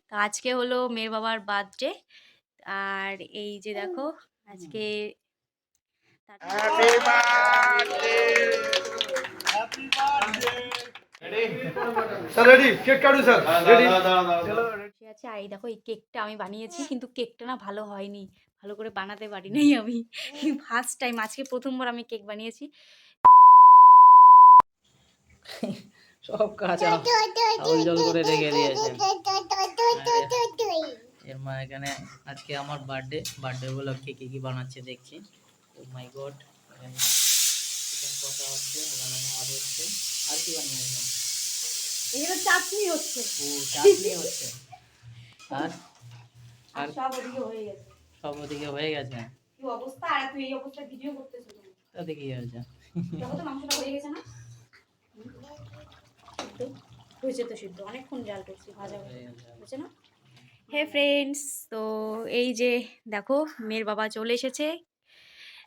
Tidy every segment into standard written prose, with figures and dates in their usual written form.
তো আজকে হলো মেয়ের বাবার বার্থডে। আর এই যে দেখো আজকে happy birthday happy birthday sir ready cake কাটু স্যার রেডি চলো বসে আছে। আর এই দেখো এই কেকটা আমি বানিয়েছি, কিন্তু কেকটা না ভালো হয়নি, ভালো করে বানাতে পারি নাই আমি। ফার্স্ট টাইম, আজকে প্রথমবার আমি কেক বানিয়েছি। সব কাঁচা জল করে রেখে দিয়েছে। এর মা এখানে আজকে আমার বার্থডে উপলক্ষে কি কি বানাচ্ছে দেখছি। ও মাই গড, এখানে চিকেন কষা হচ্ছে, এখানে ভাত হচ্ছে। আর কি বানিয়েছে? এখানে চাটনি হচ্ছে। ও চাটনি হচ্ছে। আর আর সব ওদিকে হয়ে গেছে। সব ওদিকে হয়ে গেছে। কি অবস্থা! আর তুই এই অবস্থা ভিডিও করতেছিস কেন? তাতে কি হয়েছে? দেখো তো মাংসটা হয়ে গেছে না? তো হয়েছে তো সিদ্ধ, অনেকক্ষণ জাল করছি, ভাজা হয়েছে না? হে ফ্রেন্ডস, তো এই যে দেখো মেয়ের বাবা চলে এসেছে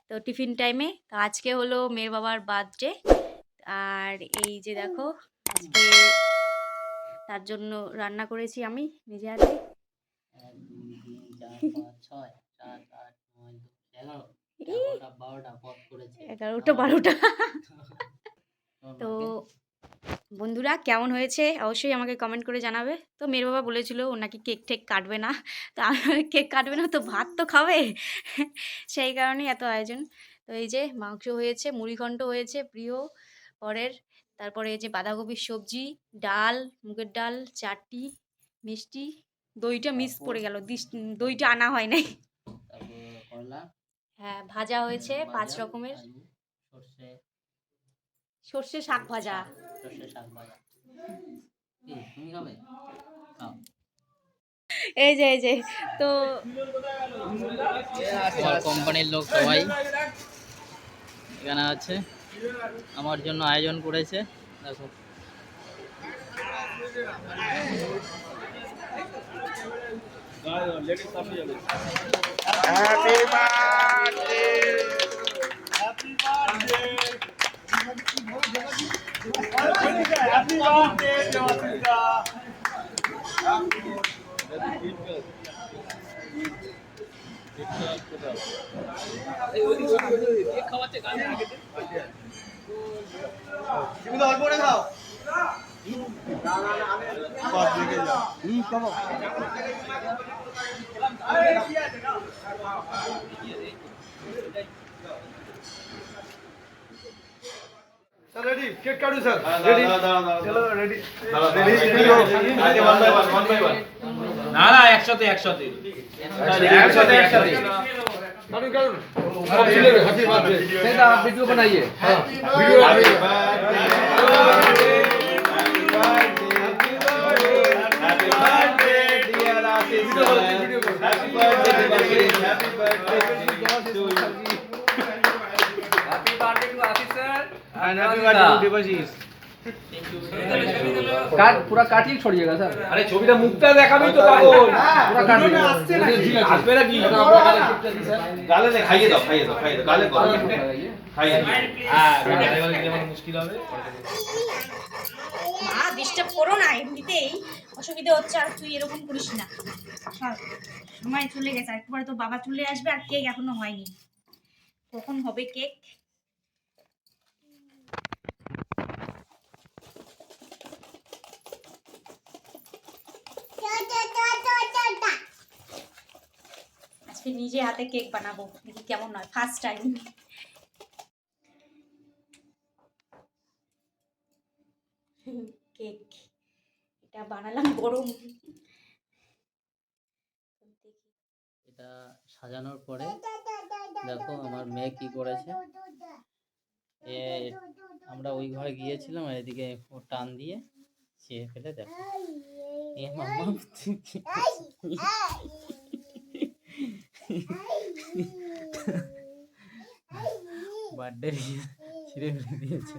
তো টিফিন টাইমে। তো আজকে হলো মেয়ের বাবার বার্থডে। আর এই যে দেখো আজকে তার জন্য রান্না করেছি আমি নিজে হাতে। 1 2 3 4 5 6 7 8 9 10 11 11টা 12টা পদ করেছে। 11টা 12টা। তো বন্ধুরা কেমন হয়েছে অবশ্যই আমাকে কমেন্ট করে জানাবে। তো মেয়ের বাবা বলেছিল ও নাকি কেক টেক কাটবে না, তো আমি কেক কাটবে না তো ভাত তো খাবে, সেই কারণেই এত আয়োজন। তো এই যে মাংস হয়েছে, মুড়িঘণ্ট হয়েছে প্রিয় পরের, তারপরে এই যে বাঁধাকপির সবজি, ডাল, মুগের ডাল, চাটনি, মিষ্টি, দইটা মিস পড়ে গেল, দইটা আনা হয় নাই। তারপর করলা, হ্যাঁ ভাজা হয়েছে 5 রকমের, আলু, সর্ষে, সর্ষে শাক ভাজা। সর্ষে শাক ভাজা। কি তুমি খাবে? খাও। এই যে তো আমার কোম্পানির লোক সবাই এখানে আছে, আমার জন্য আয়োজন করেছে। দেখো happy birthday happy birthday happy birthday Joyita তুমি তো অল্প করে খাও সব দিকে যাও চলো স্যার রেডি কেক কাটু স্যার রেডি চলো রেডি না না একসাথে একসাথে काटू काटू सब चले हैप्पी बर्थडे सेदा आप वीडियो बनाइए video happy birthday dear Ashish happy birthday to you birthday to Ashish sir and happy birthday to Debashish काट पूरा काटिए छोड़िएगा सर अरे ছবিটা মুখটা দেখাবি তো পাগল পুরো কাটবে আসবে না কি गाले ने खाइए दो गाले को खाइए हां গালে গালে দিলে মানে মুশকিল হবে মা ডিস্টার্ব করো না, এমনিতেই অসুবিধা হচ্ছে, আর তুই এরকম করিস না। সময় চলে গেছে, একবারে তো বাবা চলে আসবে, আর কেক এখনো হয়নি। কখন হবে কেক? আজকে নিজে হাতে কেক বানাবো, দেখি কেমন হয়, ফার্স্ট টাইম। কেক এটা বানালাম গরম। এটা সাজানোর পরে দেখো আমার মেয়ে কি করেছে। এ আমরা ওই ঘরে গিয়েছিলাম, আর এদিকে ও টান দিয়ে চেয়ে ফেলে দেখো এ মাম্মা বার্থডে ছিঁড়ে ফেলে দিয়েছে।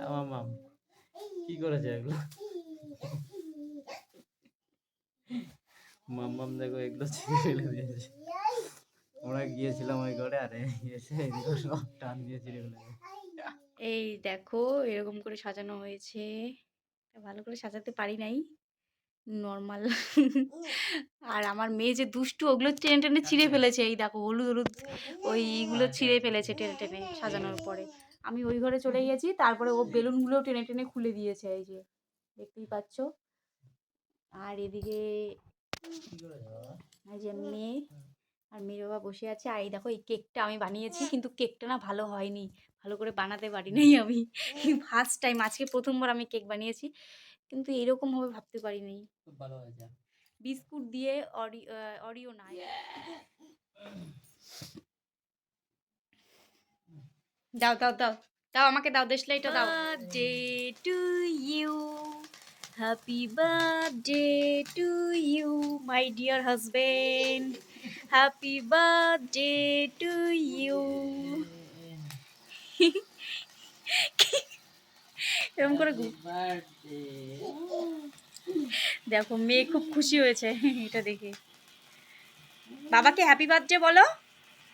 আমার মাম কি করেছে এগুলো? মাম্মাম দেখো এগুলো ছিঁড়ে ফেলে দিয়েছে। আমরা গিয়েছিলাম ওই ঘরে, আর এসে এগুলো সব টান দিয়ে ছিঁড়ে ফেলে দিয়েছে। এই দেখো এরকম করে সাজানো হয়েছে, ভালো করে সাজাতে পারি নাই, নর্মাল। আর আমার মেয়ে যে দুষ্টু, ওগুলো টেনে টেনে ছিঁড়ে ফেলেছে। এই দেখো হলুদ হলুদ ওইগুলো ছিঁড়ে ফেলেছে টেনে টেনে সাজানোর পরে। আমি ওই ঘরে চলে গেছি, তারপরে ও বেলুনগুলো টেনে টেনে খুলে দিয়েছে, এই যে দেখতেই পাচ্ছ। আর এদিকে এই যে মেয়ে আর মেয়ের বাবা বসে আছে। আর এই দেখো এই কেকটা আমি বানিয়েছি, কিন্তু কেকটা না ভালো হয়নি, ভালো করে বানাতে পারি নাই আমি। ফার্স্ট টাইম, আজকে প্রথমবার আমি কেক বানিয়েছি, কিন্তু এরকম হবে ভাবতে পারিনি। খুব ভালো হয়েছে। বিস্কুট দিয়ে অরিও না। দাও দাও দাও দাও, আমাকে দাও, দেশলাইটা দাও। Birthday to you, happy birthday to you my dear husband, happy birthday to you. এরকম করে বার্থডে। দেখো মেয়ে খুব খুশি হয়েছে এটা দেখে। বাবাকে হ্যাপি বার্থডে বলো,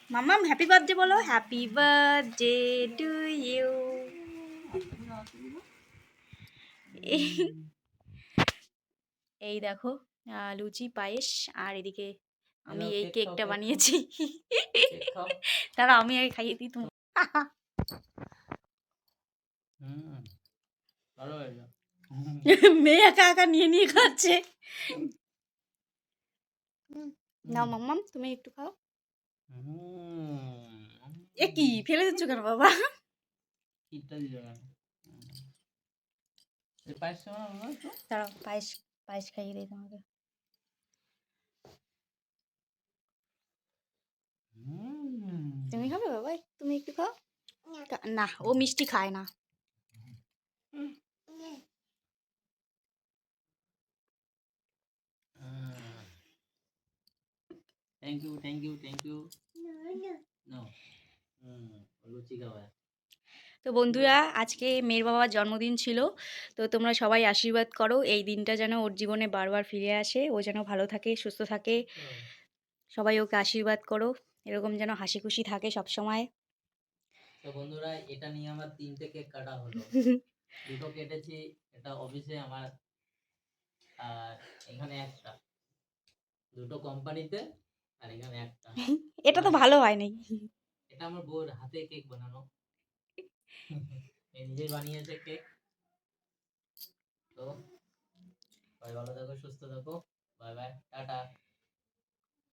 মাম্মাম হ্যাপি বার্থডে বলো, হ্যাপি বার্থডে টু ইউ। এই দেখো লুচি পায়েস, আর এদিকে আমি নাও, এই কেক খাও, কেকটা কেক খাও। বানিয়েছি। কেক খাও। তারা আমি আগে খাইয়ে দিই তুমি। ভালো হয়েছে। মেয়ে একা একা নিয়ে নিয়ে খাচ্ছে। নাও মাম্মাম তুমি একটু খাও। এ কি ফেলে দিচ্ছ কেন বাবা? কিটটা দিল কেন? এই পায়েসটা বানাবো না তো? দাঁড়াও, পায়েস পায়েস খাইয়ে দিই তোমাকে। তুমি খাবে বাবা? তুমি একটু খাও। না, ও মিষ্টি খায় না। Thank you, thank you, thank you. নাও। লুচি খাওয়া। তো বন্ধুরা, আজকে মেয়ের বাবার জন্মদিন ছিল, তো তোমরা সবাই আশীর্বাদ করো এই দিনটা যেন ওর জীবনে বারবার ফিরে আসে, ও যেন ভালো থাকে, সুস্থ থাকে। সবাই ওকে আশীর্বাদ করো, এরকম যেন হাসি খুশি থাকে সব সময়। তো বন্ধুরা, এটা নিয়ে আমার 3টে কেক কাটা হলো। দুটো কেটেছি এটা অফিসে আমার, আর এখানে একটা, দুটো কোম্পানিতে, আর এখানে একটা। এটা তো ভালো হয় নাই। এটা আমার বউর হাতে কেক বানানো, এ নিজেই বানিয়েছে কেক। তো সবাই ভালো থাকো, সুস্থ থাকো, বাই বাই, টাটা।